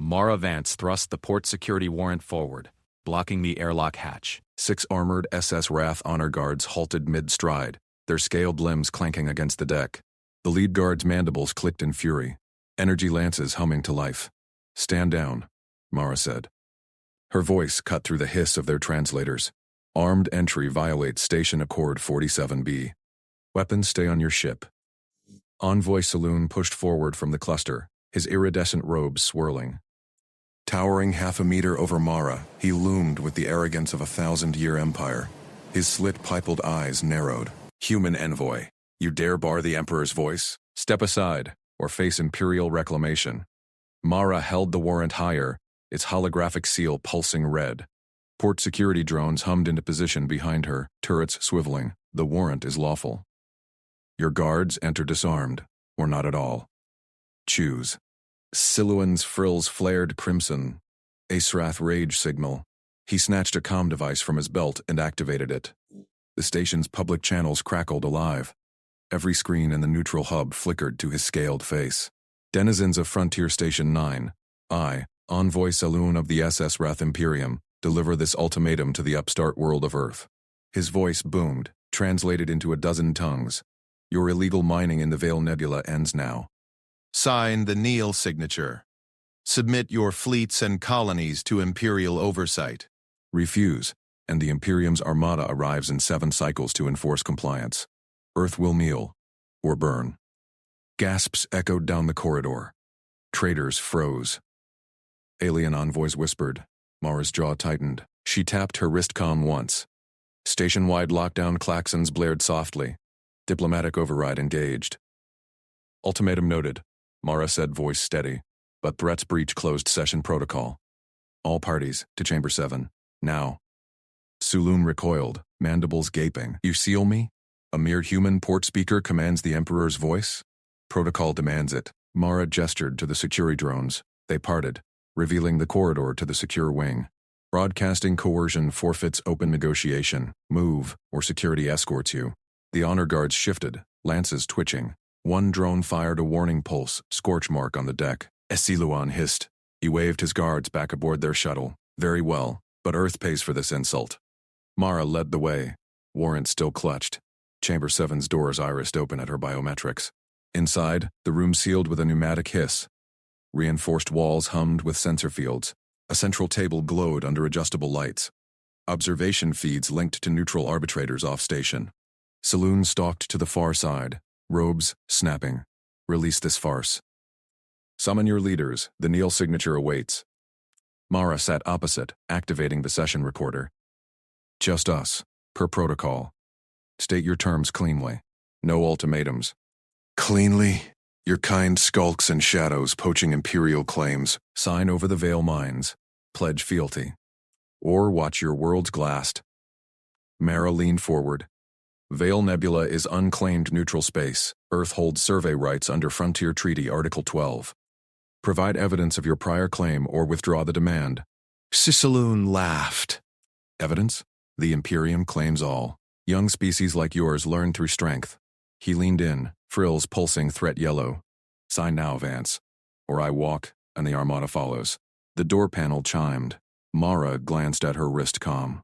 Mara Vance thrust the port security warrant forward, blocking the airlock hatch. 6 armored SS Wrath honor guards halted mid-stride, their scaled limbs clanking against the deck. The lead guard's mandibles clicked in fury, energy lances humming to life. "Stand down," Mara said. Her voice cut through the hiss of their translators. "Armed entry violates Station Accord 47B. Weapons stay on your ship." Envoy Saloon pushed forward from the cluster, his iridescent robes swirling. Towering half a meter over Mara, he loomed with the arrogance of a 1,000-year empire. His slit-pupilled eyes narrowed. "Human envoy, you dare bar the Emperor's voice? Step aside, or face Imperial reclamation." Mara held the warrant higher, its holographic seal pulsing red. Port security drones hummed into position behind her, turrets swiveling. "The warrant is lawful. Your guards enter disarmed, or not at all. Choose." Siluan's frills flared crimson. A Srath rage signal. He snatched a comm device from his belt and activated it. The station's public channels crackled alive. Every screen in the neutral hub flickered to his scaled face. "Denizens of Frontier Station 9, I, Envoy Saloon of the SS Wrath Imperium, deliver this ultimatum to the upstart world of Earth." His voice boomed, translated into a dozen tongues. "Your illegal mining in the Vale Nebula ends now. Sign the Neil signature. Submit your fleets and colonies to Imperial oversight. Refuse, and the Imperium's armada arrives in 7 cycles to enforce compliance. Earth will kneel, or burn." Gasps echoed down the corridor. Traitors froze. Alien envoys whispered. Mara's jaw tightened. She tapped her wristcom once. Station-wide lockdown klaxons blared softly. Diplomatic override engaged. "Ultimatum noted," Mara said, voice steady, but threats breach closed session protocol. "All parties, to Chamber 7, now." Saloon recoiled, mandibles gaping. "You seal me? A mere human port speaker commands the Emperor's voice? Protocol demands it." Mara gestured to the security drones. They parted, revealing the corridor to the secure wing. "Broadcasting coercion forfeits open negotiation. Move, or security escorts you." The honor guards shifted, lances twitching. One drone fired a warning pulse, scorch mark on the deck. Siluan hissed. He waved his guards back aboard their shuttle. "Very well, but Earth pays for this insult." Mara led the way. Warrant still clutched. Chamber 7's doors irised open at her biometrics. Inside, the room sealed with a pneumatic hiss. Reinforced walls hummed with sensor fields. A central table glowed under adjustable lights. Observation feeds linked to neutral arbitrators off-station. Saloon stalked to the far side, robes snapping. "Release this farce. Summon your leaders, the Neil signature awaits." Mara sat opposite, activating the session recorder. "Just us, per protocol. State your terms cleanly. No ultimatums." "Cleanly? Your kind skulks in shadows poaching Imperial claims. Sign over the Vale mines. Pledge fealty. Or watch your worlds glassed." Mara leaned forward. "Vale Nebula is unclaimed neutral space. Earth holds survey rights under Frontier Treaty Article 12. Provide evidence of your prior claim or withdraw the demand." Saloon laughed. "Evidence? The Imperium claims all. Young species like yours learn through strength." He leaned in, frills pulsing threat yellow. "Sign now, Vance. Or I walk, and the Armada follows." The door panel chimed. Mara glanced at her wrist comm.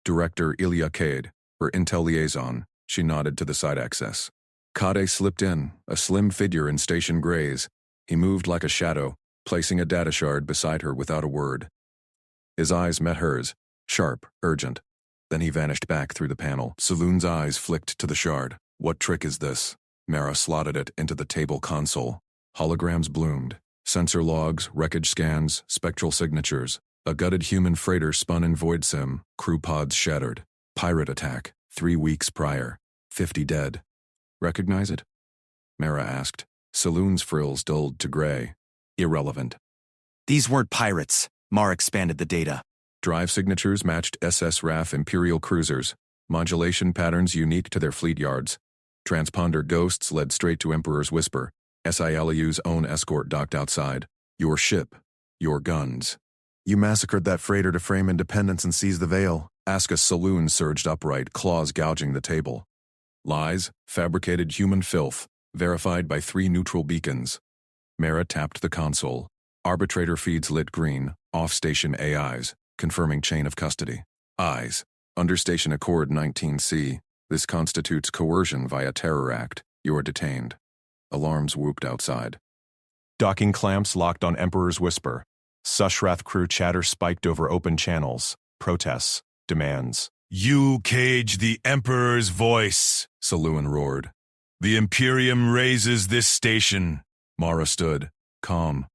Director Ilya Cade, her intel liaison. She nodded to the side access. Cade slipped in, a slim figure in station grays. He moved like a shadow, placing a data shard beside her without a word. His eyes met hers, sharp, urgent. Then he vanished back through the panel. Saloon's eyes flicked to the shard. "What trick is this?" Mara slotted it into the table console. Holograms bloomed. Sensor logs, wreckage scans, spectral signatures. A gutted human freighter spun in void sim, crew pods shattered. Pirate attack, 3 weeks prior. 50 dead. "Recognize it?" Mara asked. Saloon's frills dulled to gray. "Irrelevant." "These weren't pirates." Mara expanded the data. Drive signatures matched SS RAF Imperial cruisers. Modulation patterns unique to their fleet yards. Transponder ghosts led straight to Emperor's Whisper. SILU's own escort docked outside. "Your ship. Your guns." "You massacred that freighter to frame independence and seize the Vale." Aska's Saloon surged upright, claws gouging the table. "Lies, fabricated human filth, verified by 3 neutral beacons." Mara tapped the console. Arbitrator feeds lit green, off-station AIs, confirming chain of custody. Eyes. Understation Accord 19C. This constitutes coercion via Terror Act. You are detained. Alarms whooped outside. Docking clamps locked on Emperor's Whisper. Sushrath crew chatter spiked over open channels. Protests. Demands. You cage the Emperor's voice, Saloon roared. The Imperium raises this station. Mara stood, calm.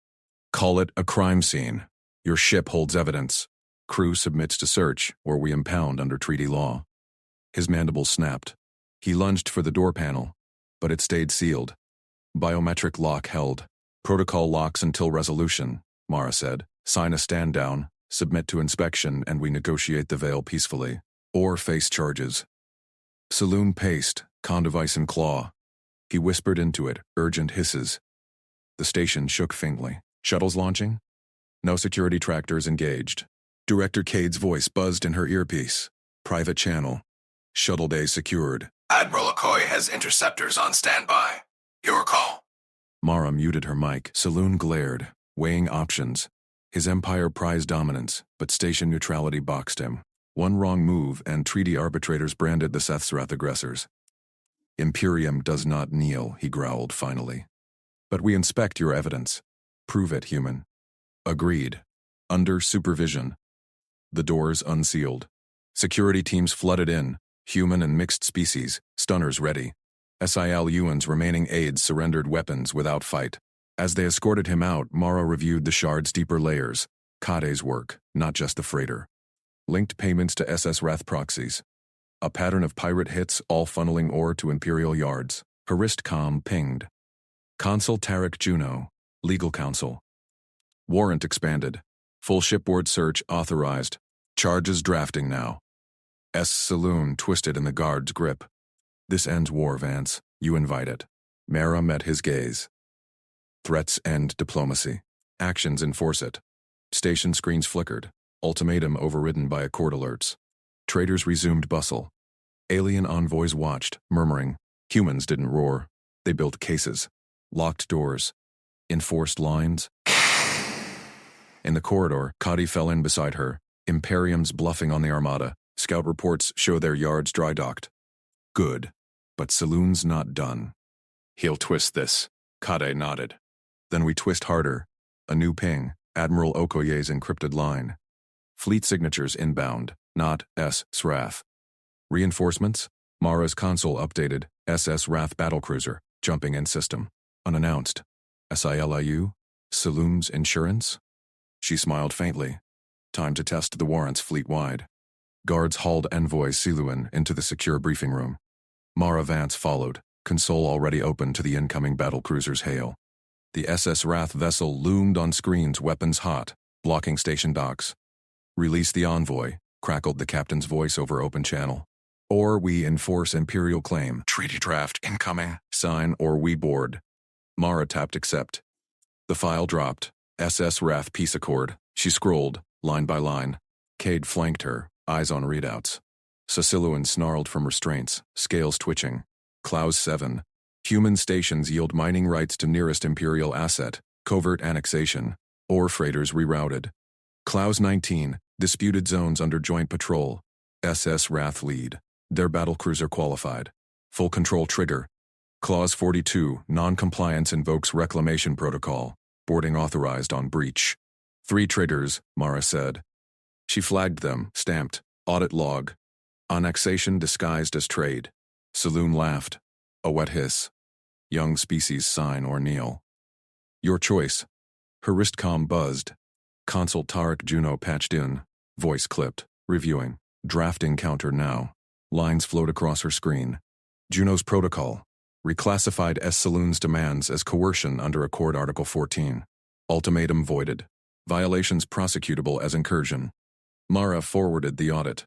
Call it a crime scene. Your ship holds evidence. Crew submits to search, or we impound under treaty law. His mandibles snapped. He lunged for the door panel, but it stayed sealed. Biometric lock held. Protocol locks until resolution, Mara said. Sign a stand down, submit to inspection, and we negotiate the veil peacefully. Or face charges. Saloon paced, condevice in claw. He whispered into it, urgent hisses. The station shook faintly. Shuttles launching? No security tractors engaged. Director Cade's voice buzzed in her earpiece. Private channel. Shuttle day secured. Admiral Okoye has interceptors on standby. Your call. Mara muted her mic. Saloon glared, weighing options. His empire prized dominance, but station neutrality boxed him. One wrong move and treaty arbitrators branded the Sethsrath aggressors. Imperium does not kneel, he growled finally. But we inspect your evidence. Prove it, human. Agreed. Under supervision. The doors unsealed. Security teams flooded in, human and mixed species, stunners ready. SIL Ewan's remaining aides surrendered weapons without fight. As they escorted him out, Mara reviewed the shard's deeper layers. Kade's work, not just the freighter. Linked payments to SS Wrath proxies. A pattern of pirate hits, all funneling ore to Imperial yards. Her wrist comm pinged. Consul Tarek Juno, legal counsel. Warrant expanded. Full shipboard search authorized. Charges drafting now. Saloon twisted in the guard's grip. This ends war, Vance. You invite it. Mara met his gaze. Threats end diplomacy. Actions enforce it. Station screens flickered. Ultimatum overridden by accord alerts. Traders resumed bustle. Alien envoys watched, murmuring. Humans didn't roar. They built cases. Locked doors. Enforced lines. In the corridor, Kadi fell in beside her. Imperium's bluffing on the Armada. Scout reports show their yards dry docked. Good. But Saloon's not done. He'll twist this. Kade nodded. Then we twist harder. A new ping. Admiral Okoye's encrypted line. Fleet signatures inbound, not S-Srath. Reinforcements? Mara's console updated. SS Wrath battlecruiser, jumping in system. Unannounced. SILIU? Saloon's insurance? She smiled faintly. Time to test the warrants fleet-wide. Guards hauled envoy Siluan into the secure briefing room. Mara Vance followed, console already open to the incoming battlecruiser's hail. The SS Wrath vessel loomed on screens, weapons hot, blocking station docks. Release the envoy, crackled the captain's voice over open channel. Or we enforce Imperial claim. Treaty draft incoming. Sign or we board. Mara tapped accept. The file dropped. SS Wrath peace accord. She scrolled, line by line. Cade flanked her, eyes on readouts. Siluan snarled from restraints, scales twitching. Klaus 7. Human stations yield mining rights to nearest Imperial asset, covert annexation. Ore freighters rerouted. Klaus 19. Disputed zones under joint patrol. SS Wrath lead. Their battlecruiser qualified. Full control trigger. Clause 42. Non-compliance invokes reclamation protocol. Boarding authorized on breach. 3 triggers, Mara said. She flagged them, stamped. Audit log. Annexation disguised as trade. Saloon laughed. A wet hiss. Young species sign or kneel. Your choice. Her wrist comm buzzed. Consul Tarek Juno patched in. Voice clipped. Reviewing. Drafting counter now. Lines flowed across her screen. Juno's protocol. Reclassified S. Saloon's demands as coercion under Accord Article 14. Ultimatum voided. Violations prosecutable as incursion. Mara forwarded the audit.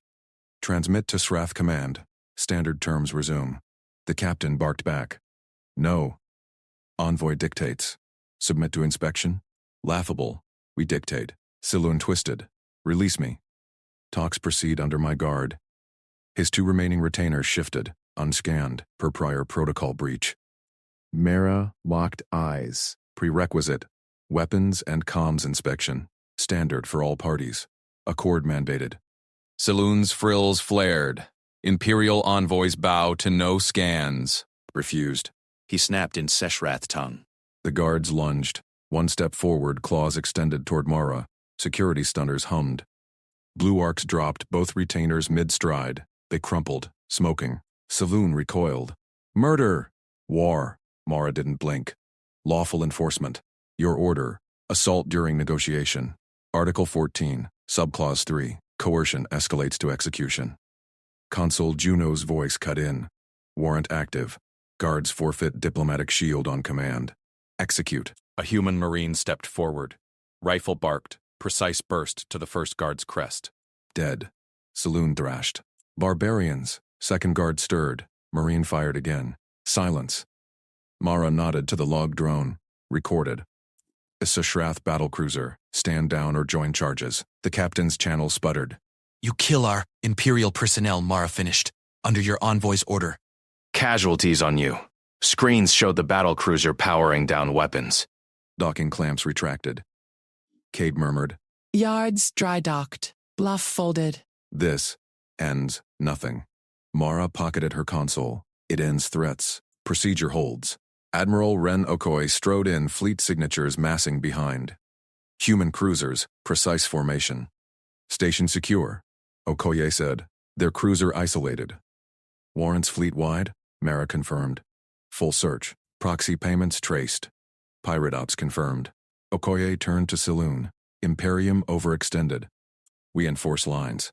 Transmit to Srath Command. Standard terms resume. The captain barked back. No. Envoy dictates. Submit to inspection. Laughable. We dictate. Saloon twisted. Release me. Talks proceed under my guard. His 2 remaining retainers shifted, unscanned, per prior protocol breach. Mara locked eyes. Prerequisite. Weapons and comms inspection. Standard for all parties. Accord mandated. Saloon's frills flared. Imperial envoys bow to no scans. Refused. He snapped in Seshrath tongue. The guards lunged. One step forward, claws extended toward Mara. Security stunners hummed. Blue arcs dropped, both retainers mid-stride. They crumpled, smoking. Saloon recoiled. Murder! War. Mara didn't blink. Lawful enforcement. Your order. Assault during negotiation. Article 14, Subclause 3. Coercion escalates to execution. Consul Juno's voice cut in. Warrant active. Guards forfeit diplomatic shield on command. Execute. A human marine stepped forward. Rifle barked. Precise burst to the first guard's crest. Dead. Saloon thrashed. Barbarians. Second guard stirred. Marine fired again. Silence. Mara nodded to the log drone. Recorded. Issa Shrath battlecruiser. Stand down or join charges. The captain's channel sputtered. You kill our Imperial personnel, Mara finished. Under your envoy's order. Casualties on you. Screens showed the battlecruiser powering down weapons. Docking clamps retracted. Cade murmured. Yards dry docked. Bluff folded. This ends nothing. Mara pocketed her console. It ends threats. Procedure holds. Admiral Ren Okoye strode in, fleet signatures massing behind. Human cruisers, precise formation. Station secure, Okoye said. Their cruiser isolated. Warrants fleet-wide, Mara confirmed. Full search. Proxy payments traced. Pirate ops confirmed. Okoye turned to Saloon. Imperium overextended. We enforce lines.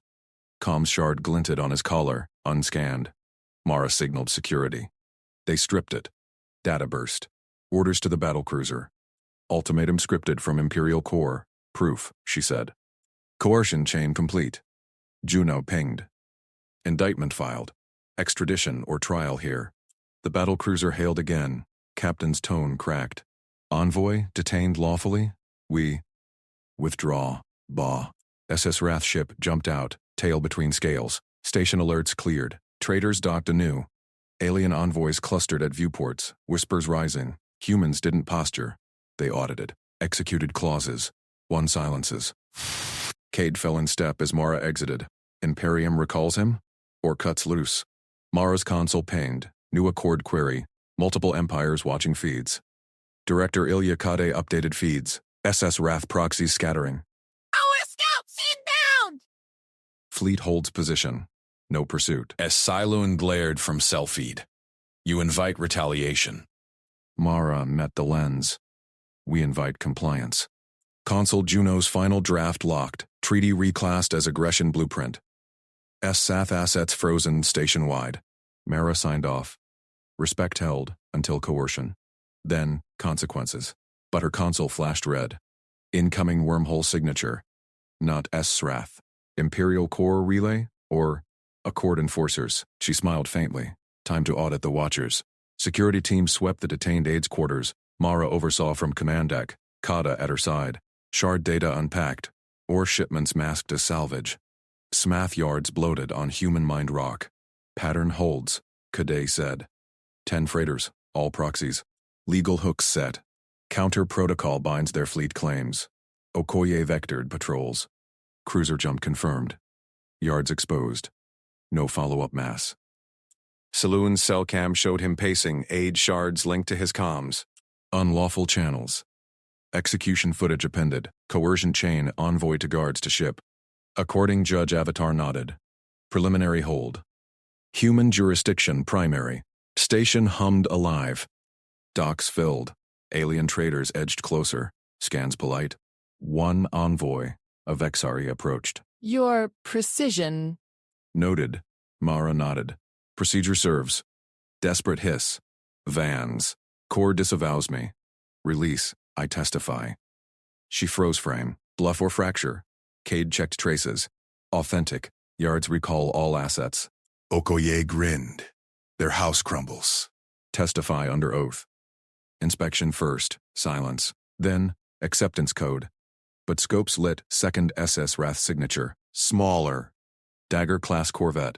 Comms shard glinted on his collar, unscanned. Mara signaled security. They stripped it. Data burst. Orders to the battlecruiser. Ultimatum scripted from Imperial Core. Proof, she said. Coercion chain complete. Juno pinged. Indictment filed. Extradition or trial here. The battlecruiser hailed again. Captain's tone cracked. Envoy detained lawfully? We withdraw. Bah. SS Wrath ship jumped out, tail between scales. Station alerts cleared. Traders docked anew. Alien envoys clustered at viewports, whispers rising. Humans didn't posture. They audited. Executed clauses. One silences. Cade fell in step as Mara exited. Imperium recalls him? Or cuts loose? Mara's console pinged. New Accord query. Multiple empires watching feeds. Director Ilya Kade updated feeds. SS Wrath proxies scattering. Our scouts inbound! Fleet holds position. No pursuit. As Siloon glared from cell feed, you invite retaliation. Mara met the lens. We invite compliance. Consul Juno's final draft locked. Treaty reclassed as aggression blueprint. SAF assets frozen station-wide. Mara signed off. Respect held until coercion. Then, consequences. But her console flashed red. Incoming wormhole signature. Not S-Wrath. Imperial Core relay? Or Accord enforcers. She smiled faintly. Time to audit the watchers. Security team swept the detained aides' quarters. Mara oversaw from command deck. Kada at her side. Shard data unpacked. Ore shipments masked as salvage. Smath yards bloated on human mind rock. Pattern holds, Kade said. 10 freighters, all proxies. Legal hooks set. Counter protocol binds their fleet claims. Okoye vectored patrols. Cruiser jump confirmed. Yards exposed. No follow-up mass. Saloon's cell cam showed him pacing, aid shards linked to his comms. Unlawful channels. Execution footage appended. Coercion chain envoy to guards to ship. According Judge Avatar nodded. Preliminary hold. Human jurisdiction primary. Station hummed alive. Docks filled. Alien traders edged closer. Scans polite. One envoy. A Vexari approached. Your precision. Noted. Mara nodded. Procedure serves. Desperate hiss. Vans. Core disavows me. Release. I testify. She froze frame. Bluff or fracture. Cade checked traces. Authentic. Yards recall all assets. Okoye grinned. Their house crumbles. Testify under oath. Inspection first. Silence. Then, acceptance code. But scopes lit. Second SS Wrath signature. Smaller. Dagger-class corvette.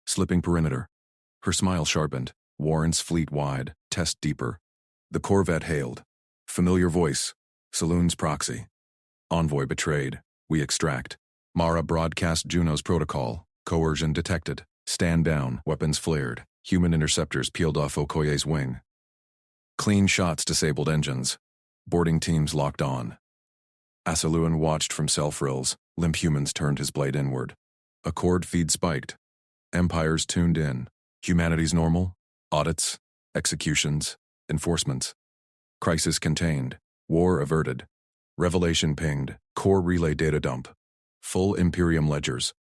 Slipping perimeter. Her smile sharpened. Warrants fleet wide. Test deeper. The corvette hailed. Familiar voice. Saloon's proxy. Envoy betrayed. We extract. Mara broadcast Juno's protocol. Coercion detected. Stand down. Weapons flared. Human interceptors peeled off Okoye's wing. Clean shots disabled engines. Boarding teams locked on. Asaluan watched from cell frills. Limp humans turned his blade inward. Accord feed spiked. Empires tuned in. Humanity's normal. Audits. Executions. Enforcements. Crisis contained. War averted. Revelation pinged. Core relay data dump. Full Imperium ledgers.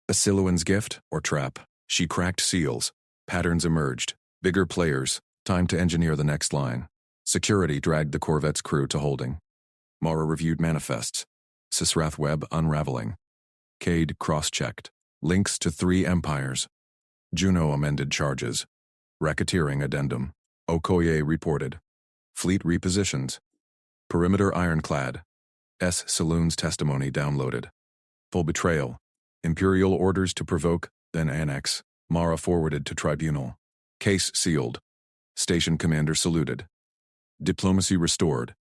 Asiluan's gift or trap. She cracked seals. Patterns emerged. Bigger players. Time to engineer the next line. Security dragged the corvette's crew to holding. Mara reviewed manifests. Sysrath web unraveling. Cade cross-checked. Links to 3 empires. Juno amended charges. Racketeering addendum. Okoye reported. Fleet repositioned. Perimeter ironclad. S. Saloon's testimony downloaded. Full betrayal. Imperial orders to provoke, then annex. Mara forwarded to tribunal. Case sealed. Station commander saluted. Diplomacy restored.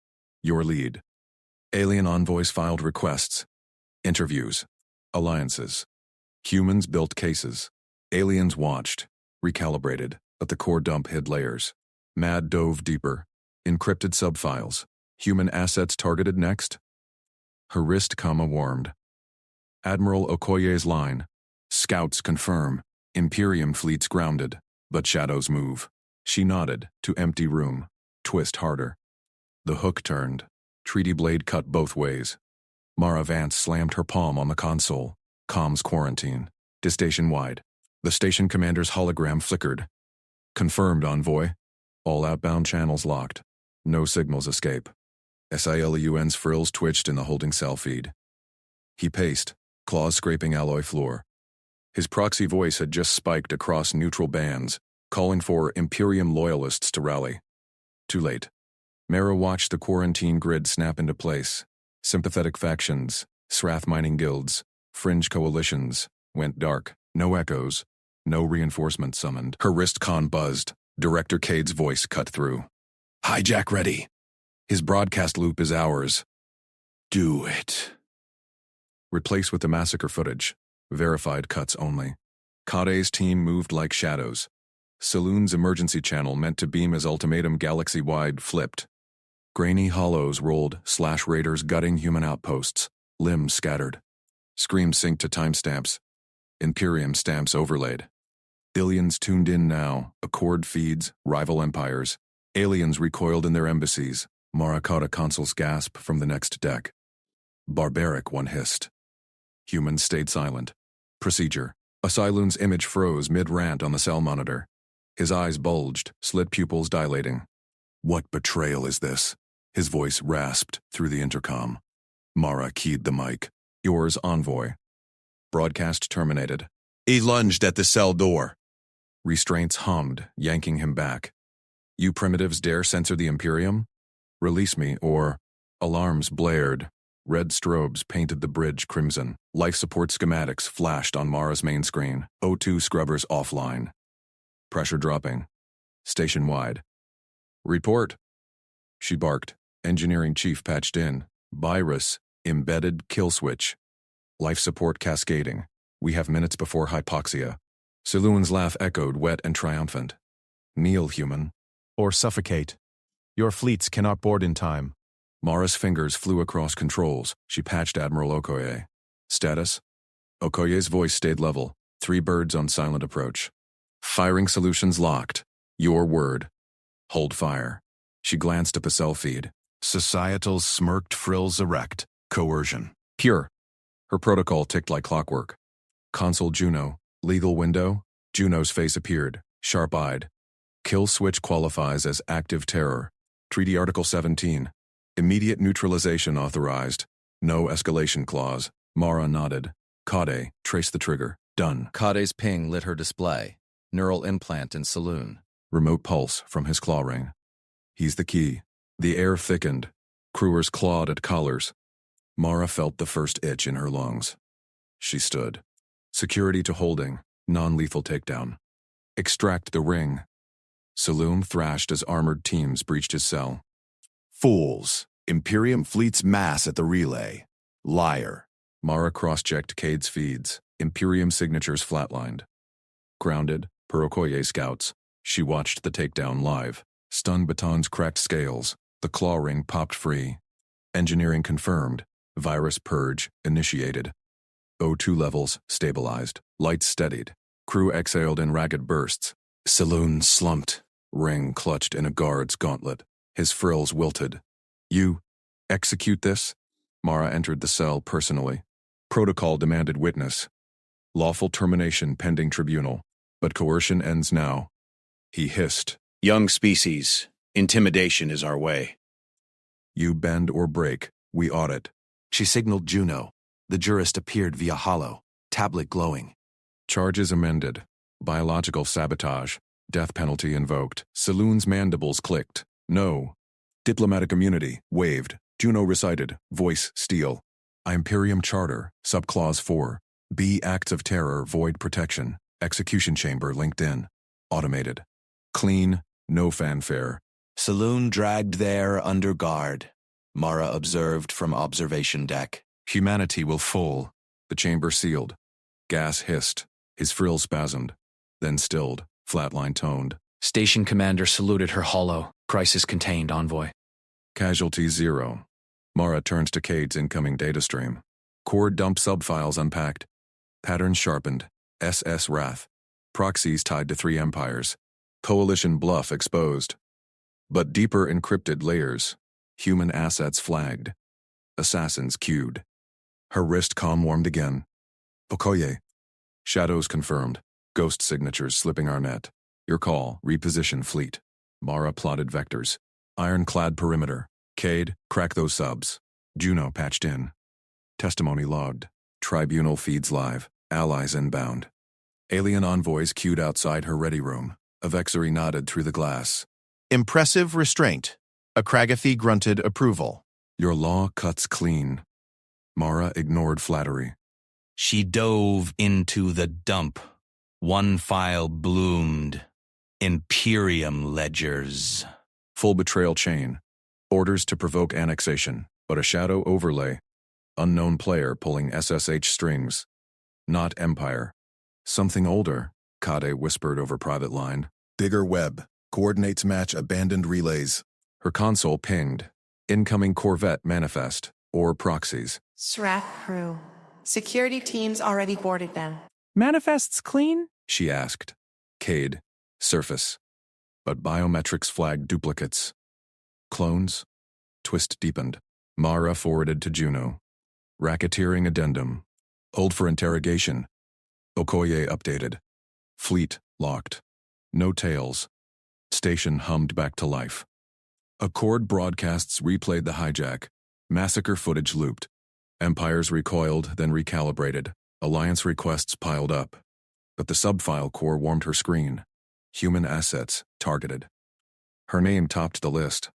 Your lead. Alien envoys filed requests. Interviews. Alliances. Humans built cases. Aliens watched. Recalibrated, but the core dump hid layers. Mad dove deeper. Encrypted subfiles. Human assets targeted next. Her wrist comma warmed. Admiral Okoye's line. Scouts confirm. Imperium fleets grounded, but shadows move. She nodded to empty room. Twist harder. The hook turned. Treaty blade cut both ways. Mara Vance slammed her palm on the console. Comms quarantine. Station wide. The station commander's hologram flickered. Confirmed, envoy. All outbound channels locked. No signals escape. SILUN's frills twitched in the holding cell feed. He paced, claws scraping alloy floor. His proxy voice had just spiked across neutral bands, calling for Imperium loyalists to rally. Too late. Mara watched the quarantine grid snap into place. Sympathetic factions, Srath mining guilds, fringe coalitions, went dark. No echoes. No reinforcements summoned. Her wrist con buzzed. Director Cade's voice cut through. Hijack ready. His broadcast loop is ours. Do it. Replace with the massacre footage. Verified cuts only. Kade's team moved like shadows. Saloon's emergency channel meant to beam his ultimatum galaxy-wide flipped. Grainy hollows rolled, slash raiders gutting human outposts. Limbs scattered. Screams synced to timestamps. Imperium stamps overlaid. Billions tuned in now, Accord feeds, rival empires. Aliens recoiled in their embassies. Mara caught a consul's gasp from the next deck. Barbaric, one hissed. Humans stayed silent. Procedure. Asylun's image froze mid-rant on the cell monitor. His eyes bulged, slit pupils dilating. What betrayal is this? His voice rasped through the intercom. Mara keyed the mic. Yours, envoy. Broadcast terminated. He lunged at the cell door. Restraints hummed, yanking him back. You primitives dare censor the Imperium? Release me, or... Alarms blared. Red strobes painted the bridge crimson. Life support schematics flashed on Mara's main screen. O2 scrubbers offline. Pressure dropping. Station-wide. Report. She barked. Engineering chief patched in. Virus. Embedded kill switch. Life support cascading. We have minutes before hypoxia. Saloon's laugh echoed wet and triumphant. Kneel, human. Or suffocate. Your fleets cannot board in time. Mara's fingers flew across controls. She patched Admiral Okoye. Status? Okoye's voice stayed level. 3 birds on silent approach. Firing solutions locked. Your word. Hold fire. She glanced at the cell feed. Societal smirked frills erect. Coercion. Pure. Her protocol ticked like clockwork. Console Juno. Legal window. Juno's face appeared, sharp-eyed. Kill switch qualifies as active terror. Treaty Article 17. Immediate neutralization authorized. No escalation clause. Mara nodded. Kade, trace the trigger. Done. Kade's ping lit her display. Neural implant in saloon. Remote pulse from his claw ring. He's the key. The air thickened. Crewers clawed at collars. Mara felt the first itch in her lungs. She stood. Security to holding. Non-lethal takedown. Extract the ring. Saloon thrashed as armored teams breached his cell. Fools. Imperium fleet's mass at the relay. Liar. Mara cross-checked Cade's feeds. Imperium signatures flatlined. Grounded, per Okoye scouts, she watched the takedown live. Stun batons cracked scales. The claw ring popped free. Engineering confirmed. Virus purge initiated. O2 levels stabilized. Lights steadied. Crew exhaled in ragged bursts. Saloon slumped. Ring clutched in a guard's gauntlet. His frills wilted. You execute this? Mara entered the cell personally. Protocol demanded witness. Lawful termination pending tribunal. But coercion ends now. He hissed. Young species. Intimidation is our way. You bend or break. We audit. She signaled Juno. The jurist appeared via holo, tablet glowing. Charges amended. Biological sabotage. Death penalty invoked. Saloon's mandibles clicked. No. Diplomatic immunity. Waived. Juno recited. Voice steel. Imperium Charter. Subclause 4. B. Acts of terror. Void protection. Execution chamber linked in. Automated. Clean. No fanfare. Saloon dragged there under guard. Mara observed from observation deck. Humanity will fall. The chamber sealed. Gas hissed. His frills spasmed. Then stilled. Flatline toned. Station commander saluted her holo. Crisis contained, envoy. Casualty 0. Mara turns to Cade's incoming data stream. Core dump subfiles unpacked. Patterns sharpened. SS Wrath. Proxies tied to 3 empires. Coalition bluff exposed. But deeper encrypted layers. Human assets flagged. Assassins queued. Her wrist calm warmed again. Okoye. Shadows confirmed. Ghost signatures slipping our net. Your call. Reposition fleet. Mara plotted vectors. Ironclad perimeter. Cade, crack those subs. Juno patched in. Testimony logged. Tribunal feeds live. Allies inbound. Alien envoys queued outside her ready room. Avexery nodded through the glass. Impressive restraint. Akragathy grunted approval. Your law cuts clean. Mara ignored flattery. She dove into the dump. One file bloomed. Imperium ledgers. Full betrayal chain. Orders to provoke annexation, but a shadow overlay. Unknown player pulling SSH strings. Not Empire. Something older, Kade whispered over private line. Bigger web. Coordinates match abandoned relays. Her console pinged. Incoming Corvette manifest, or proxies. Srath crew. Security teams already boarded them. Manifests clean? She asked. Cade. Surface. But biometrics flagged duplicates. Clones? Twist deepened. Mara forwarded to Juno. Racketeering addendum. Hold for interrogation. Okoye updated. Fleet locked. No tails. Station hummed back to life. Accord broadcasts replayed the hijack. Massacre footage looped. Empires recoiled, then recalibrated. Alliance requests piled up. But the subfile core warmed her screen. Human assets targeted. Her name topped the list.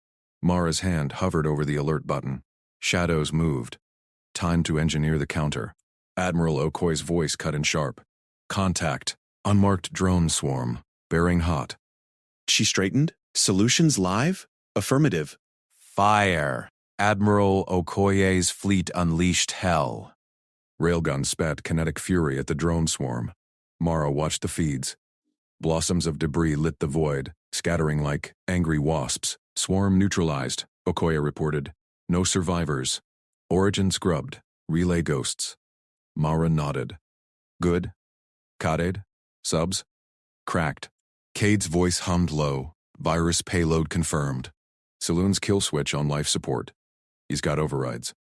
Mara's hand hovered over the alert button. Shadows moved. Time to engineer the counter. Admiral Okoye's voice cut in sharp. Contact. Unmarked drone swarm. Bearing hot. She straightened. Solutions live? Affirmative. Fire. Admiral Okoye's fleet unleashed hell. Railgun spat kinetic fury at the drone swarm. Mara watched the feeds. Blossoms of debris lit the void, scattering like angry wasps. Swarm neutralized, Okoye reported. No survivors. Origin scrubbed. Relay ghosts. Mara nodded. Good? Kade? Subs? Cracked. Cade's voice hummed low. Virus payload confirmed. Saloon's kill switch on life support. He's got overrides.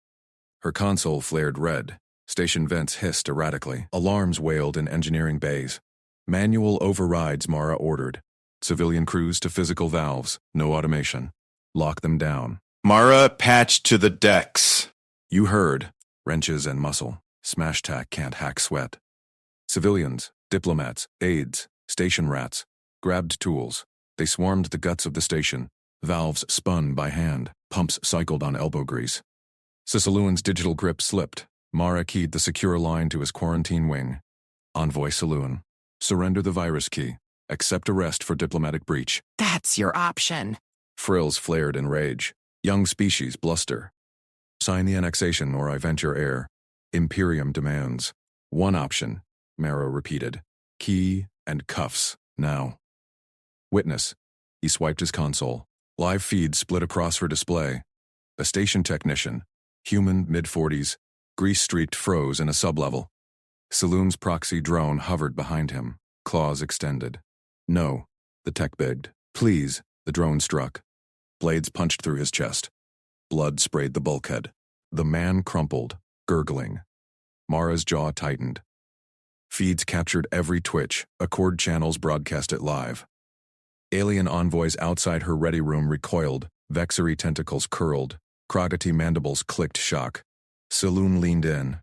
Her console flared red. Station vents hissed erratically. Alarms wailed in engineering bays. Manual overrides, Mara ordered. Civilian crews to physical valves. No automation. Lock them down. Mara patched to the decks. You heard. Wrenches and muscle. Smash tack can't hack sweat. Civilians, diplomats, aides, station rats. Grabbed tools. They swarmed the guts of the station. Valves spun by hand. Pumps cycled on elbow grease. Saloon's digital grip slipped. Mara keyed the secure line to his quarantine wing. Envoy Saloon. Surrender the virus key. Accept arrest for diplomatic breach. That's your option. Frills flared in rage. Young species bluster. Sign the annexation or I vent your air. Imperium demands. One option, Marrow repeated. Key and cuffs, now. Witness. He swiped his console. Live feed split across her display. A station technician, human, mid-40s, grease-streaked, froze in a sublevel. Saloon's proxy drone hovered behind him, claws extended. No, the tech begged. Please, the drone struck. Blades punched through his chest. Blood sprayed the bulkhead. The man crumpled, gurgling. Mara's jaw tightened. Feeds captured every twitch, Accord channels broadcast it live. Alien envoys outside her ready room recoiled, vexery tentacles curled, crocodile mandibles clicked shock. Saloon leaned in.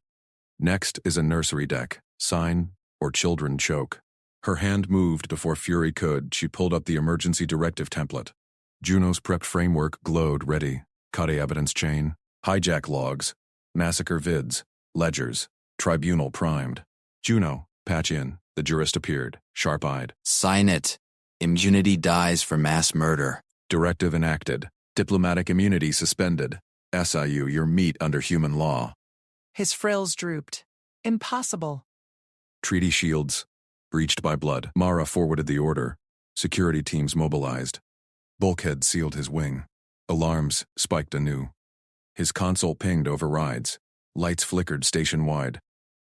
Next is a nursery deck, sign, or children choke. Her hand moved before Fury could. She pulled up the emergency directive template. Juno's prepped framework glowed ready. Caught evidence chain, hijack logs, massacre vids, ledgers, tribunal primed. Juno, patch in. The jurist appeared, sharp-eyed. Sign it. Immunity dies for mass murder. Directive enacted. Diplomatic immunity suspended. SIU, your meat under human law. His frills drooped. Impossible. Treaty shields. Breached by blood. Mara forwarded the order. Security teams mobilized. Bulkhead sealed his wing. Alarms spiked anew. His console pinged overrides. Lights flickered station-wide.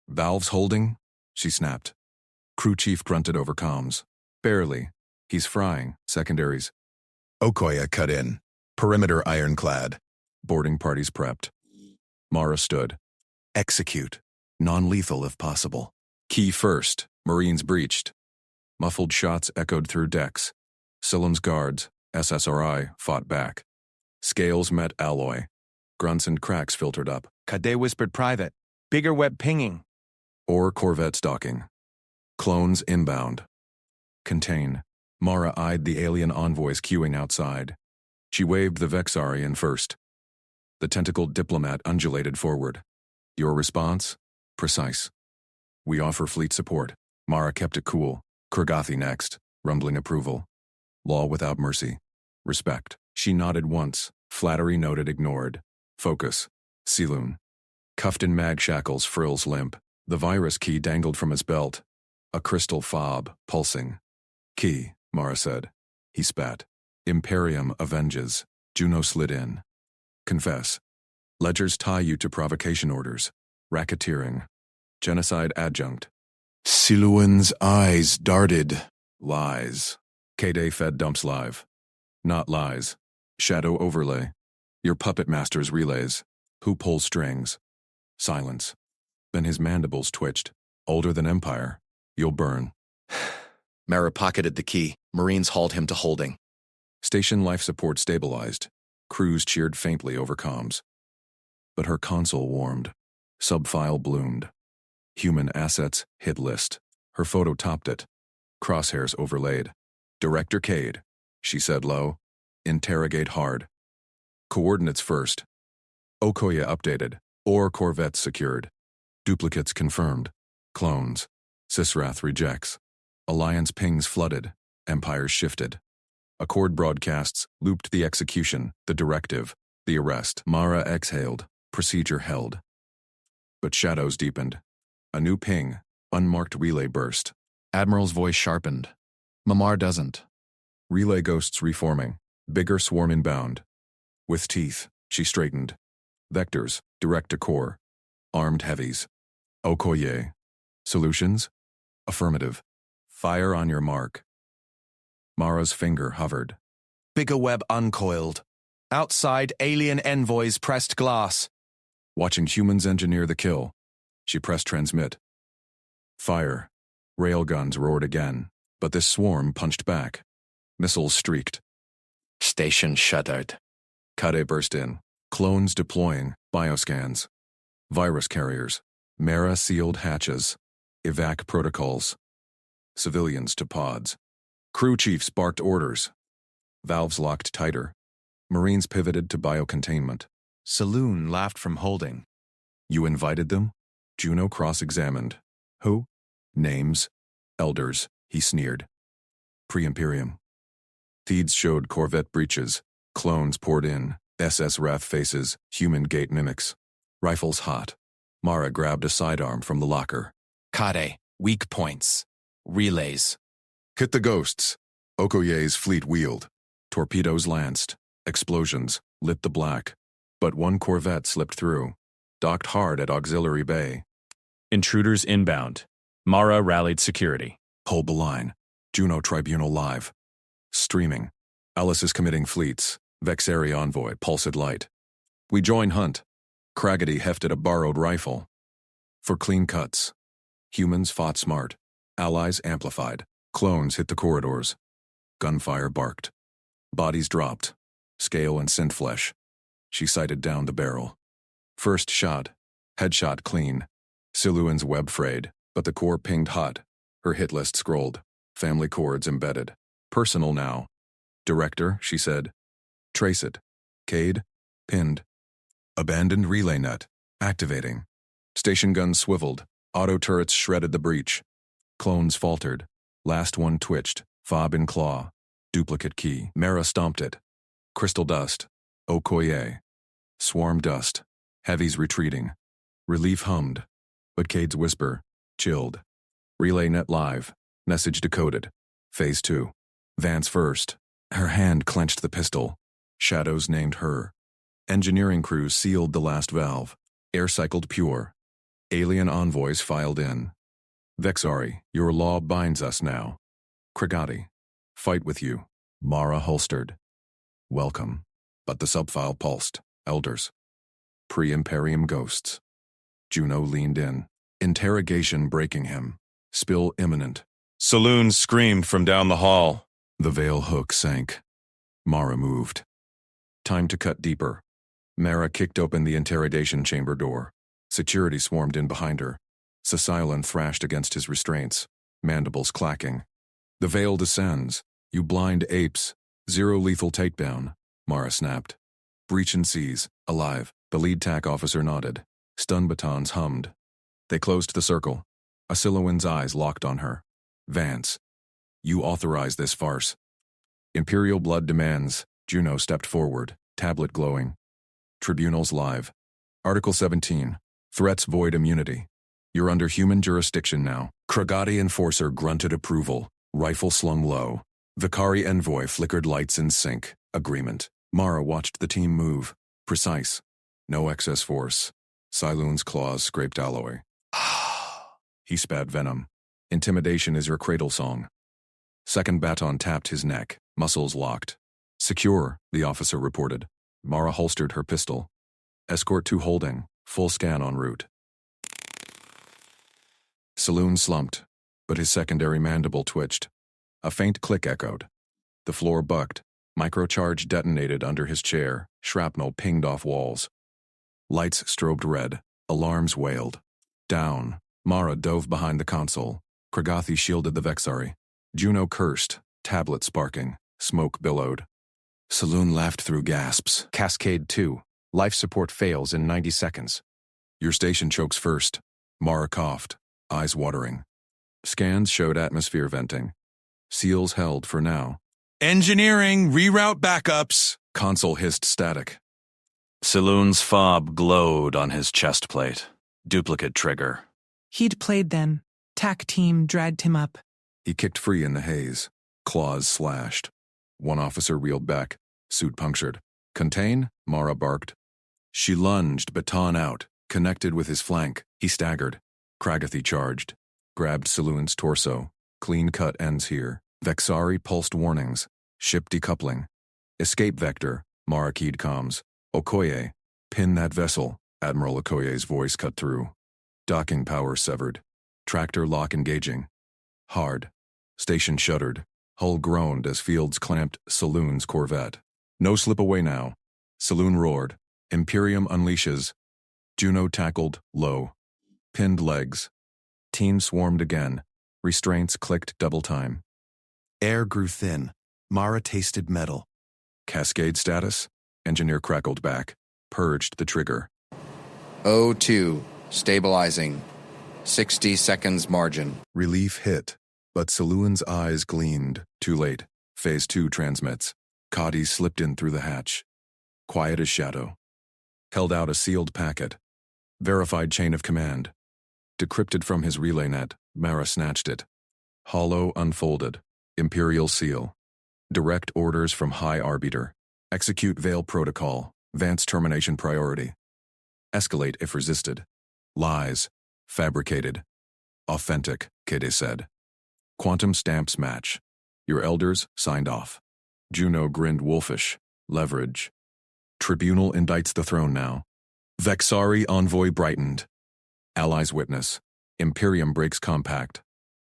Valves holding? She snapped. Crew chief grunted over comms. Barely. He's frying. Secondaries. Okoye cut in. Perimeter ironclad. Boarding parties prepped. Mara stood. Execute. Non-lethal if possible. Key first. Marines breached. Muffled shots echoed through decks. Silem's guards, SSRI, fought back. Scales met alloy. Grunts and cracks filtered up. Kade whispered private. Bigger web pinging. Or corvette stalking. Clones inbound. Contain. Mara eyed the alien envoys queuing outside. She waved the Vexarian first. The tentacled diplomat undulated forward. Your response? Precise. We offer fleet support. Mara kept it cool. Kurgathi next. Rumbling approval. Law without mercy. Respect. She nodded once. Flattery noted ignored. Focus. Siloon. Cuffed in mag shackles, frills limp. The virus key dangled from his belt. A crystal fob, pulsing. Key, Mara said. He spat. Imperium avenges. Juno slid in. Confess. Ledgers tie you to provocation orders. Racketeering. Genocide adjunct. Siluan's eyes darted. Lies. K-Day fed dumps live. Not lies. Shadow overlay. Your puppet master's relays. Who pulls strings? Silence. Then his mandibles twitched. Older than Empire. You'll burn. Mara pocketed the key. Marines hauled him to holding. Station life support stabilized. Crews cheered faintly over comms. But her console warmed. Subfile bloomed. Human assets hit list. Her photo topped it. Crosshairs overlaid. Director Cade, she said low. Interrogate hard. Coordinates first. Okoye updated. Or corvettes secured. Duplicates confirmed. Clones. Sisrath rejects. Alliance pings flooded. Empires shifted. Accord broadcasts looped the execution, the directive, the arrest. Mara exhaled. Procedure held. But shadows deepened. A new ping. Unmarked relay burst. Admiral's voice sharpened. Mamar doesn't. Relay ghosts reforming. Bigger swarm inbound. With teeth, she straightened. Vectors, direct to core. Armed heavies. Okoye. Solutions? Affirmative. Fire on your mark. Mara's finger hovered. Bigger web uncoiled. Outside, alien envoys pressed glass. Watching humans engineer the kill. She pressed transmit. Fire. Railguns roared again, but this swarm punched back. Missiles streaked. Station shuddered. Kade burst in. Clones deploying. Bioscans. Virus carriers. Mara sealed hatches. Evac protocols. Civilians to pods. Crew chiefs barked orders. Valves locked tighter. Marines pivoted to biocontainment. Saloon laughed from holding. You invited them? Juno cross-examined. Who? Names. Elders, he sneered. Pre-Imperium. Feeds showed corvette breaches. Clones poured in. SS Wrath faces, human gate mimics. Rifles hot. Mara grabbed a sidearm from the locker. Kade, weak points. Relays. Hit the ghosts. Okoye's fleet wheeled. Torpedoes lanced. Explosions lit the black. But one corvette slipped through. Docked hard at Auxiliary Bay. Intruders inbound. Mara rallied security. Hold the line. Juno Tribunal live. Streaming. Alice is committing fleets. Vexari envoy, pulsed light. We join hunt. Craggedy hefted a borrowed rifle. For clean cuts. Humans fought smart. Allies amplified. Clones hit the corridors. Gunfire barked. Bodies dropped. Scale and synth flesh. She sighted down the barrel. First shot. Headshot clean. Siluan's web frayed, but the core pinged hot. Her hit list scrolled. Family cords embedded. Personal now. Director, she said. Trace it. Cade. Pinned. Abandoned relay net. Activating. Station guns swiveled. Auto turrets shredded the breach. Clones faltered. Last one twitched. Fob in claw. Duplicate key. Mara stomped it. Crystal dust. Okoye. Swarm dust. Heavies retreating. Relief hummed. But Cade's whisper. Chilled. Relay net live. Message decoded. Phase 2. Vance first. Her hand clenched the pistol. Shadows named her. Engineering crews sealed the last valve. Air cycled pure. Alien envoys filed in. Vexari, your law binds us now. Krigati, fight with you. Mara holstered. Welcome. But the subfile pulsed. Elders. Pre-Imperium ghosts. Juno leaned in. Interrogation breaking him. Spill imminent. Saloons screamed from down the hall. The veil hook sank. Mara moved. Time to cut deeper. Mara kicked open the interrogation chamber door. Security swarmed in behind her. Cecilan thrashed against his restraints, mandibles clacking. The veil descends. You blind apes. Zero lethal takedown, Mara snapped. Breach and seize, alive. The lead TAC officer nodded. Stun batons hummed. They closed the circle. Asilowan's eyes locked on her. Vance. You authorize this farce. Imperial blood demands. Juno stepped forward, tablet glowing. Tribunals live. Article 17. Threats void immunity. You're under human jurisdiction now. Kragati enforcer grunted approval. Rifle slung low. Vicari envoy flickered lights in sync. Agreement. Mara watched the team move. Precise. No excess force. Siloon's claws scraped alloy. He spat venom. Intimidation is your cradle song. Second baton tapped his neck. Muscles locked. Secure, the officer reported. Mara holstered her pistol. Escort 2 holding. Full scan en route. Saloon slumped, but his secondary mandible twitched. A faint click echoed. The floor bucked. Microcharge detonated under his chair. Shrapnel pinged off walls. Lights strobed red. Alarms wailed. Down. Mara dove behind the console. Kragathi shielded the Vexari. Juno cursed. Tablet sparking. Smoke billowed. Saloon laughed through gasps. Cascade 2. Life support fails in 90 seconds. Your station chokes first. Mara coughed, eyes watering. Scans showed atmosphere venting. Seals held for now. Engineering, reroute backups. Console hissed static. Saloon's fob glowed on his chest plate. Duplicate trigger. He'd played then. TAC team dragged him up. He kicked free in the haze. Claws slashed. One officer reeled back, suit punctured. Contain? Mara barked. She lunged, baton out, connected with his flank. He staggered. Kragathi charged. Grabbed Saloon's torso. Clean cut ends here. Vexari pulsed warnings. Ship decoupling. Escape vector. Mara keyed comms. Okoye. Pin that vessel. Admiral Okoye's voice cut through. Docking power severed. Tractor lock engaging. Hard. Station shuddered. Hull groaned as Fields clamped Saloon's corvette. No slip away now. Saloon roared. Imperium unleashes. Juno tackled, low. Pinned legs. Team swarmed again. Restraints clicked double time. Air grew thin. Mara tasted metal. Cascade status? Engineer crackled back. Purged the trigger. O2. Stabilizing. 60 seconds margin. Relief hit. But Saloon's eyes gleamed. Too late. Phase 2 transmits. Cody slipped in through the hatch. Quiet as shadow. Held out a sealed packet. Verified chain of command. Decrypted from his relay net, Mara snatched it. Hollow unfolded. Imperial seal. Direct orders from High Arbiter. Execute Veil Protocol. Vance termination priority. Escalate if resisted. Lies. Fabricated. Authentic, Kede said. Quantum stamps match. Your elders signed off. Juno grinned wolfish. Leverage. Tribunal indicts the throne now. Vexari envoy brightened. Allies witness. Imperium breaks compact.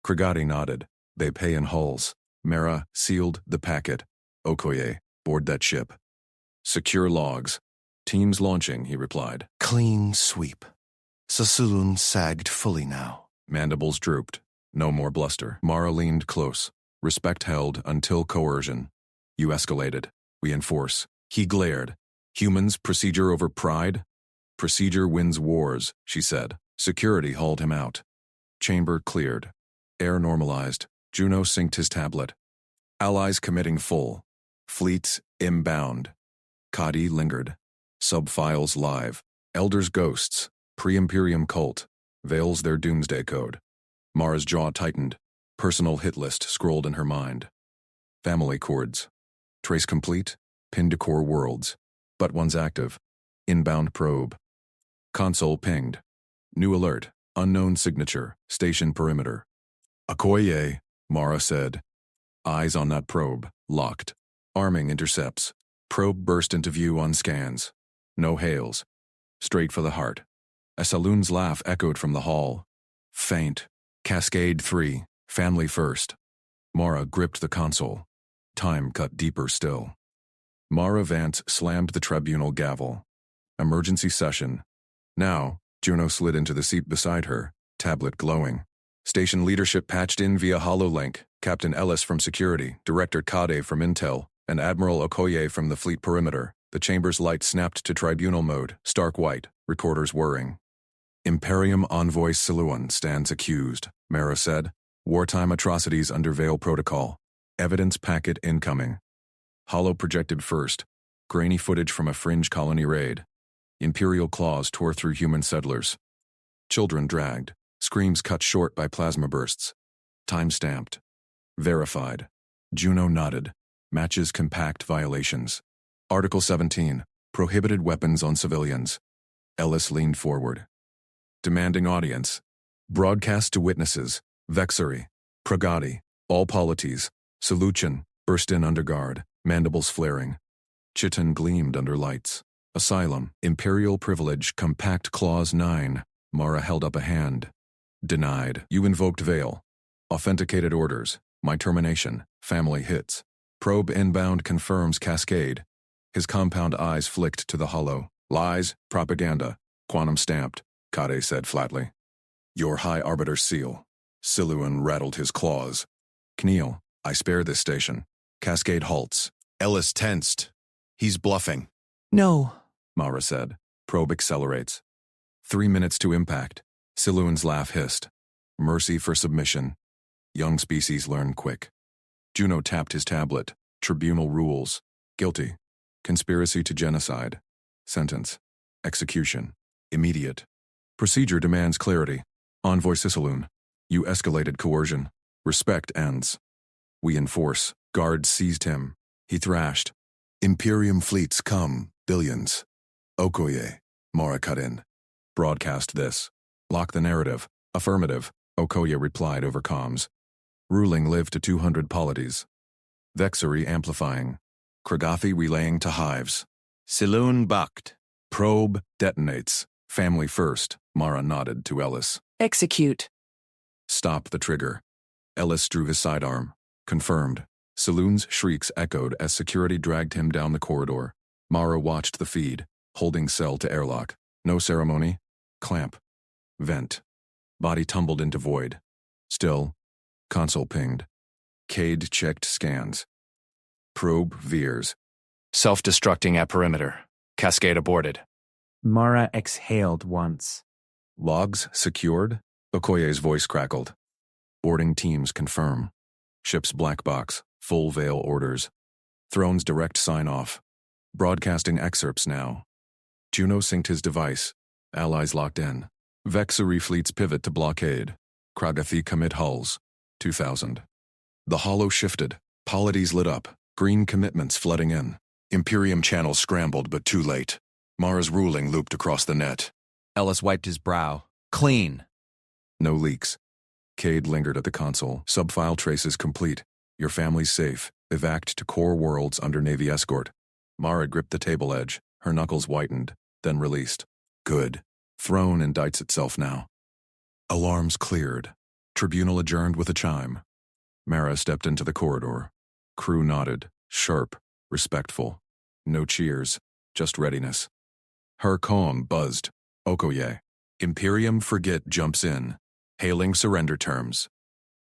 Krigati nodded. They pay in hulls. Mara sealed the packet. Okoye, board that ship. Secure logs. Teams launching, he replied. Clean sweep. Sassoon sagged fully now. Mandibles drooped. No more bluster. Mara leaned close. Respect held until coercion. You escalated. We enforce. He glared. Humans procedure over pride? Procedure wins wars, she said. Security hauled him out. Chamber cleared. Air normalized. Juno synced his tablet. Allies committing full. Fleets inbound. Kadi lingered. Subfiles live. Elders ghosts. Pre-Imperium cult. Veils their doomsday code. Mara's jaw tightened. Personal hit list scrolled in her mind. Family chords. Trace complete. Pin to core worlds. But one's active. Inbound probe. Console pinged. New alert. Unknown signature. Station perimeter. Okoye, Mara said. Eyes on that probe. Locked. Arming intercepts. Probe burst into view on scans. No hails. Straight for the heart. A saloon's laugh echoed from the hall. Faint. Cascade 3. Family first. Mara gripped the console. Time cut deeper still. Mara Vance slammed the tribunal gavel. Emergency session. Now, Juno slid into the seat beside her, tablet glowing. Station leadership patched in via HoloLink, Captain Ellis from Security, Director Kade from Intel, and Admiral Okoye from the fleet perimeter. The chamber's light snapped to tribunal mode, stark white, recorders whirring. Imperium Envoy Siluan stands accused, Mara said. Wartime atrocities under Veil Protocol. Evidence packet incoming. Holo projected first. Grainy footage from a fringe colony raid. Imperial claws tore through human settlers. Children dragged. Screams cut short by plasma bursts. Time stamped. Verified. Juno nodded. Matches compact violations. Article 17. Prohibited weapons on civilians. Ellis leaned forward. Demanding audience. Broadcast to witnesses. Vexari. Pragati. All polities. Solution. Burst in under guard. Mandibles flaring. Chitin gleamed under lights. Asylum. Imperial privilege. Compact clause 9. Mara held up a hand. Denied. You invoked Veil. Authenticated orders. My termination. Family hits. Probe inbound confirms cascade. His compound eyes flicked to the hollow. Lies. Propaganda. Quantum stamped. Kade said flatly. Your High Arbiter seal. Siluan rattled his claws. Kneel. I spare this station. Cascade halts. Ellis tensed. He's bluffing. No, Mara said. Probe accelerates. 3 minutes to impact. Siluan's laugh hissed. Mercy for submission. Young species learn quick. Juno tapped his tablet. Tribunal rules. Guilty. Conspiracy to genocide. Sentence. Execution. Immediate. Procedure demands clarity. Envoy Sisaloon. You escalated coercion. Respect ends. We enforce. Guards seized him. He thrashed. Imperium fleets come, billions. Okoye. Mara cut in. Broadcast this. Lock the narrative. Affirmative. Okoye replied over comms. Ruling lived to 200 polities. Vexari amplifying. Kragathi relaying to hives. Siloon bucked. Probe detonates. Family first. Mara nodded to Ellis. execute. Stop the trigger. Ellis drew his sidearm. Confirmed. Saloon's shrieks echoed as security dragged him down the corridor. Mara watched the feed, holding cell to airlock. No ceremony. Clamp. Vent. Body tumbled into void. Still. Console pinged. Cade checked scans. Probe veers. Self-destructing at perimeter. Cascade aborted. Mara exhaled once. Logs secured? Okoye's voice crackled. Boarding teams confirm. Ship's black box. Full Veil orders. Throne's direct sign-off. Broadcasting excerpts now. Juno synced his device. Allies locked in. Vexari fleets pivot to blockade. Kragathi commit hulls. 2000. The hollow shifted. Polities lit up. Green commitments flooding in. Imperium channels scrambled, but too late. Mara's ruling looped across the net. Ellis wiped his brow. Clean. No leaks. Cade lingered at the console. Subfile traces complete. Your family's safe. Evac to core worlds under Navy escort. Mara gripped the table edge. Her knuckles whitened, then released. Good. Throne indicts itself now. Alarms cleared. Tribunal adjourned with a chime. Mara stepped into the corridor. Crew nodded, sharp, respectful. No cheers, just readiness. Her comb buzzed. Okoye. Imperium frigate jumps in. Hailing surrender terms.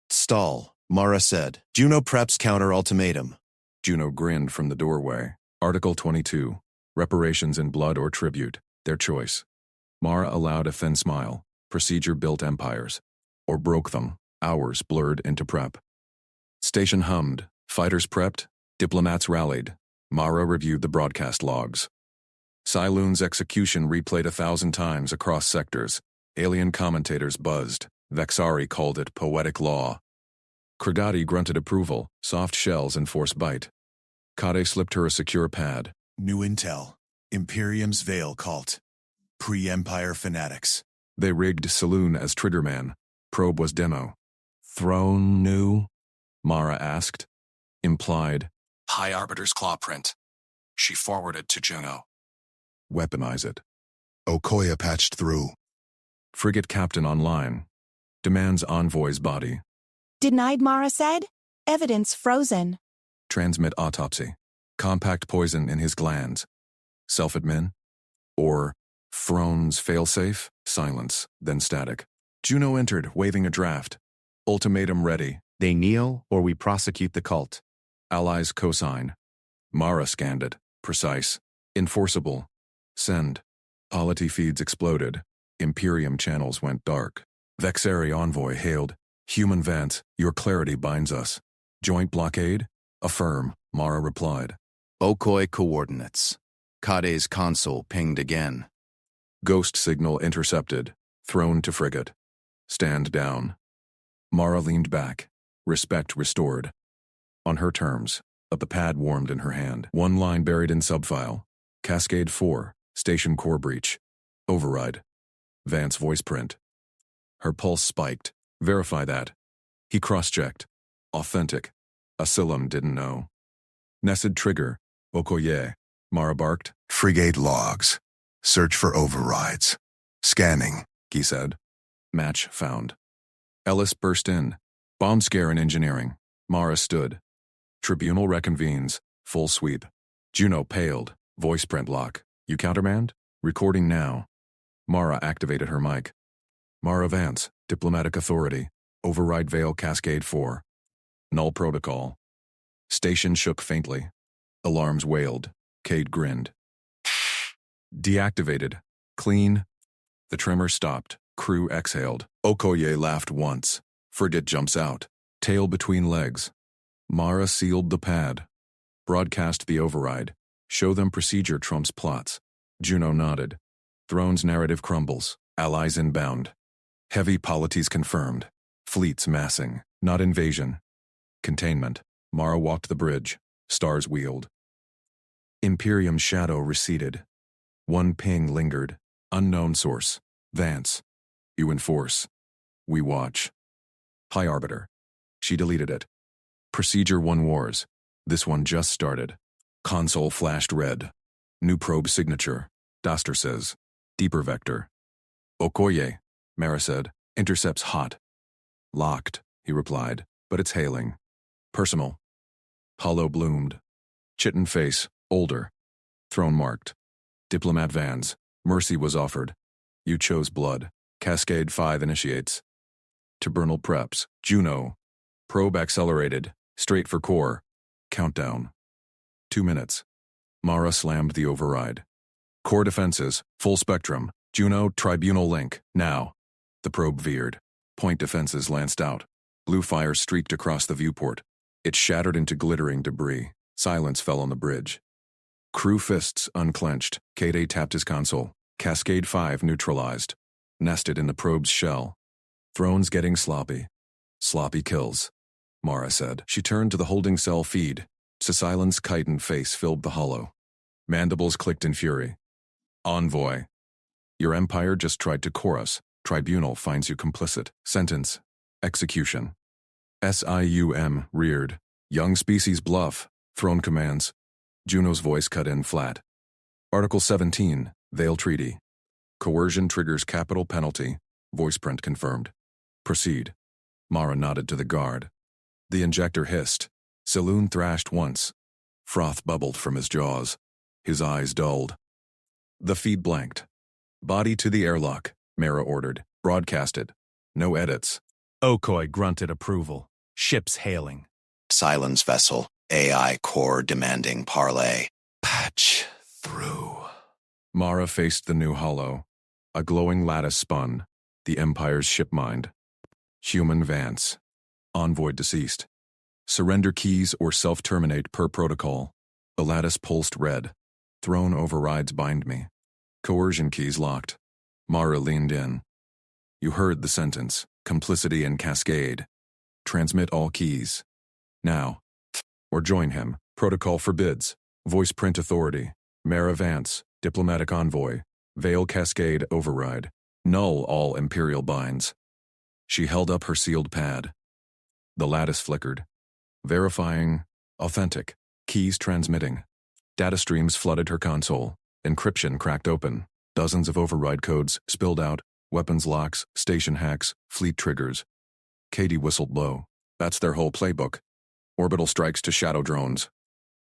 Stall, Mara said. Juno preps counter-ultimatum. Juno grinned from the doorway. Article 22. Reparations in blood or tribute. Their choice. Mara allowed a thin smile. Procedure built empires. Or broke them. Hours blurred into prep. Station hummed. Fighters prepped. Diplomats rallied. Mara reviewed the broadcast logs. Sci-Loon's execution replayed 1,000 times across sectors. Alien commentators buzzed. Vexari called it poetic law. Kragati grunted approval. Soft shells enforce bite. Kade slipped her a secure pad. New intel. Imperium's Veil cult. Pre-Empire fanatics. They rigged Saloon as triggerman. Probe was demo. Throne new? Mara asked. Implied. High Arbiter's claw print. She forwarded to Juno. Weaponize it. Okoye patched through. Frigate captain online. Demands envoy's body. Denied, Mara said. Evidence frozen. Transmit autopsy. Compact poison in his glands. Self-admin? Or Throne's failsafe? Silence, then static. Juno entered, waving a draft. Ultimatum ready. They kneel or we prosecute the cult. Allies cosign. Mara scanned it. Precise. Enforceable. Send. Polity feeds exploded. Imperium channels went dark. Vexari envoy hailed. Human Vance, your clarity binds us. Joint blockade? Affirm, Mara replied. Okoye coordinates. Kade's console pinged again. Ghost signal intercepted. Thrown to frigate. Stand down. Mara leaned back. Respect restored. On her terms, but the pad warmed in her hand. One line buried in subfile. Cascade 4, station core breach. Override. Vance voice print. Her pulse spiked. Verify that. He cross-checked. Authentic. Asylum didn't know. Nested trigger. Okoye. Mara barked. Frigate logs. Search for overrides. Scanning, he said. Match found. Ellis burst in. Bomb scare in engineering. Mara stood. Tribunal reconvenes. Full sweep. Juno paled. Voice print lock. You countermand? Recording now. Mara activated her mic. Mara Vance, Diplomatic Authority. Override Veil Cascade 4. Null protocol. Station shook faintly. Alarms wailed. Cade grinned. Deactivated. Clean. The tremor stopped. Crew exhaled. Okoye laughed once. Frigate jumps out. Tail between legs. Mara sealed the pad. Broadcast the override. Show them procedure trumps plots. Juno nodded. Throne's narrative crumbles. Allies inbound. Heavy polities confirmed. Fleets massing. Not invasion. Containment. Mara walked the bridge. Stars wheeled. Imperium's shadow receded. One ping lingered. Unknown source. Vance. You enforce. We watch. High Arbiter. She deleted it. Procedure 1 wars. This one just started. Console flashed red. New probe signature. Daster says. Deeper vector. Okoye, Mara said. Intercepts hot. Locked, he replied, but it's hailing. Personal. Hollow bloomed. Chitin face, older. Throne marked. Diplomat vans. Mercy was offered. You chose blood. Cascade 5 initiates. Tubernal preps. Juno. Probe accelerated. Straight for core. Countdown. 2 minutes. Mara slammed the override. Core defenses. Full spectrum. Juno, tribunal link. Now. The probe veered. Point defenses lanced out. Blue fire streaked across the viewport. It shattered into glittering debris. Silence fell on the bridge. Crew fists unclenched. K-Day tapped his console. Cascade 5 neutralized. Nested in the probe's shell. Throne's getting sloppy. Sloppy kills, Mara said. She turned to the holding cell feed. Cecilen's chitin face filled the hollow. Mandibles clicked in fury. Envoy. Your empire just tried to core us. Tribunal finds you complicit. Sentence. Execution. SIUM reared. Young species bluff. Throne commands. Juno's voice cut in flat. Article 17, Veil Treaty. Coercion triggers capital penalty. Voice print confirmed. Proceed. Mara nodded to the guard. The injector hissed. Saloon thrashed once. Froth bubbled from his jaws. His eyes dulled. The feed blanked. Body to the airlock, Mara ordered. Broadcasted. No edits. Okoye grunted approval. Ships hailing. Silence vessel. AI core demanding parley. Patch through. Mara faced the new hollow. A glowing lattice spun. The Empire's ship mind. Human Vance. Envoy deceased. Surrender keys or self-terminate per protocol. The lattice pulsed red. Throne overrides bind me. Coercion keys locked. Mara leaned in. You heard the sentence. Complicity and cascade. Transmit all keys. Now. Or join him. Protocol forbids. Voice print authority. Mara Vance. Diplomatic envoy. Veil cascade override. Null all Imperial binds. She held up her sealed pad. The lattice flickered. Verifying. Authentic. Keys transmitting. Data streams flooded her console. Encryption cracked open. Dozens of override codes spilled out. Weapons locks, station hacks, fleet triggers. Katie whistled low. That's their whole playbook. Orbital strikes to shadow drones.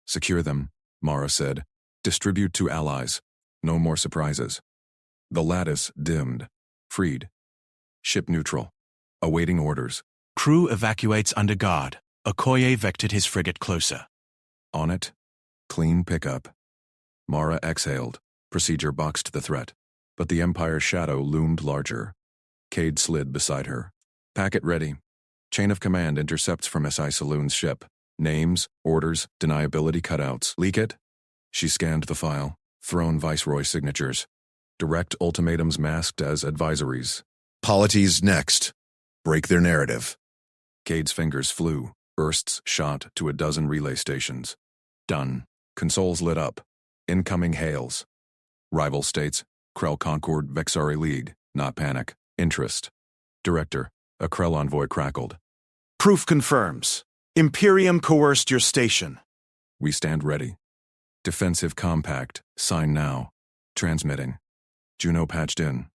Secure them, Mara said. Distribute to allies. No more surprises. The lattice dimmed. Freed. Ship neutral. Awaiting orders. Crew evacuates under guard. Okoye vectored his frigate closer. On it. Clean pickup. Mara exhaled. Procedure boxed the threat. But the Empire's shadow loomed larger. Cade slid beside her. Packet ready. Chain of command intercepts from SI Saloon's ship. Names, orders, deniability cutouts. Leak it? She scanned the file. Throne Viceroy signatures. Direct ultimatums masked as advisories. Polities next. Break their narrative. Cade's fingers flew. Bursts shot to a dozen relay stations. Done. Consoles lit up. Incoming hails. Rival states. Krell Concord Vexari League. Not panic. Interest. Director. A Krell envoy crackled. Proof confirms. Imperium coerced your station. We stand ready. Defensive compact. Sign now. Transmitting. Juno patched in.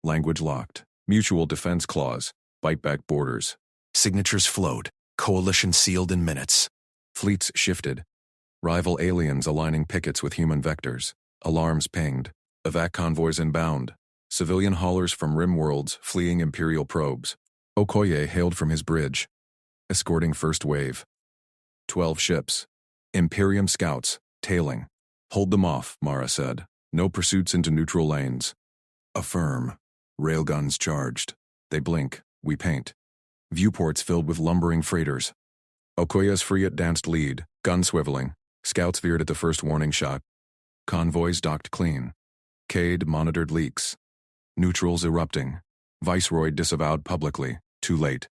Language locked. Mutual defense clause. Bite back borders. Signatures flowed. Coalition sealed in minutes. Fleets shifted. Rival aliens aligning pickets with human vectors. Alarms pinged. Evac convoys inbound. Civilian haulers from rim worlds fleeing Imperial probes. Okoye hailed from his bridge. Escorting first wave. 12 ships. Imperium scouts, tailing. Hold them off, Mara said. No pursuits into neutral lanes. Affirm. Railguns charged. They blink. We paint. Viewports filled with lumbering freighters. Okoye's frigate danced lead, gun swiveling. Scouts veered at the first warning shot. Convoys docked clean. Cade monitored leaks. Neutrals erupting. Viceroy disavowed publicly. Too late.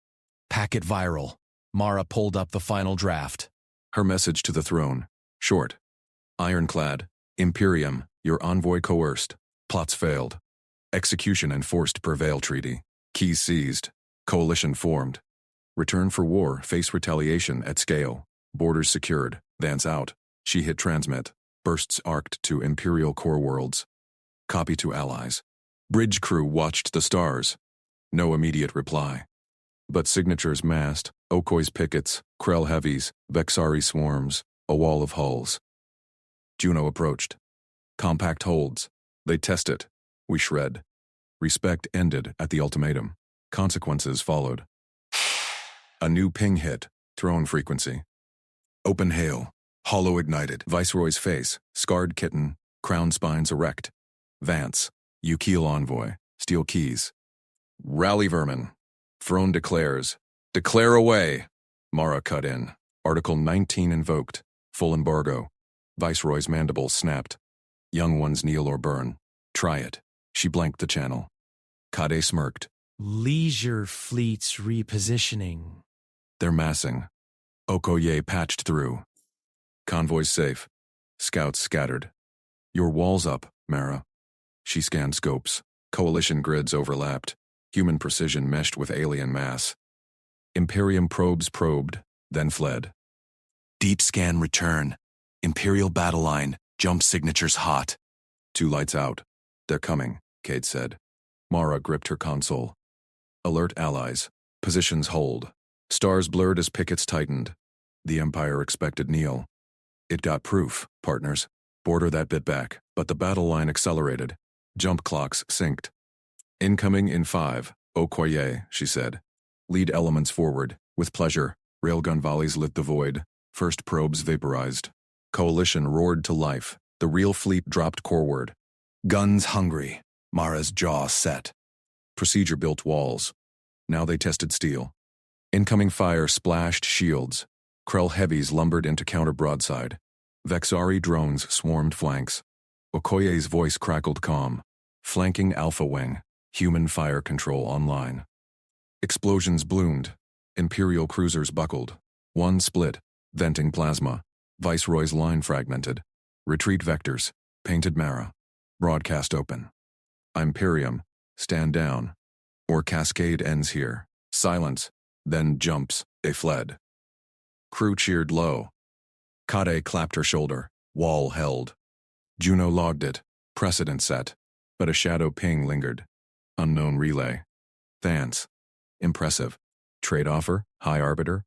Packet viral. Mara pulled up the final draft. Her message to the throne. Short. Ironclad. Imperium, your envoy coerced. Plots failed. Execution enforced per Veil Treaty. Keys seized. Coalition formed. Return for war, face retaliation at scale. Borders secured. Vance out. She hit transmit. Bursts arced to Imperial core worlds. Copy to allies. Bridge crew watched the stars. No immediate reply. But signatures massed, Okoye's pickets, Krell heavies, Vexari swarms, a wall of hulls. Juno approached. Compact holds. They test it. We shred. Respect ended at the ultimatum. Consequences followed. A new ping hit, throne frequency. Open hail. Hollow ignited. Viceroy's face, scarred kitten, crown spines erect. Vance, you keel envoy, steel keys. Rally vermin. Throne declares. Declare away. Mara cut in. Article 19 invoked. Full embargo. Viceroy's mandibles snapped. Young ones kneel or burn. Try it. She blanked the channel. Kade smirked. Leisure fleets repositioning. They're massing. Okoye patched through. Convoy's safe. Scouts scattered. Your wall's up, Mara. She scanned scopes. Coalition grids overlapped. Human precision meshed with alien mass. Imperium probes probed, then fled. Deep scan return. Imperial battle line. Jump signatures hot. 2 lights out. They're coming, Cade said. Mara gripped her console. Alert allies. Positions hold. Stars blurred as pickets tightened. The Empire expected kneel. It got proof, partners. Border that bit back, but the battle line accelerated. Jump clocks synced. Incoming in 5, Okoye, she said. Lead elements forward. With pleasure, railgun volleys lit the void. First probes vaporized. Coalition roared to life. The real fleet dropped coreward. Guns hungry. Mara's jaw set. Procedure built walls. Now they tested steel. Incoming fire splashed shields. Krell heavies lumbered into counter broadside. Vexari drones swarmed flanks. Okoye's voice crackled calm. Flanking Alpha Wing. Human fire control online. Explosions bloomed. Imperial cruisers buckled. One split, venting plasma. Viceroy's line fragmented. Retreat vectors. Painted Mara. Broadcast open. Imperium. Stand down. Or cascade ends here. Silence. Then jumps. They fled. Crew cheered low. Kade clapped her shoulder. Wall held. Juno logged it. Precedent set. But a shadow ping lingered. Unknown relay. Thance. Impressive. Trade offer? High Arbiter?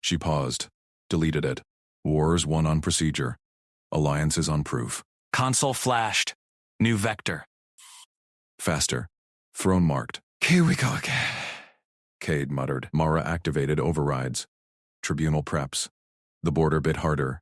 She paused. Deleted it. Wars won on procedure. Alliances on proof. Console flashed. New vector. Faster. Throne marked. Here we go again. Cade muttered. Mara activated overrides. Tribunal preps. The border bit harder.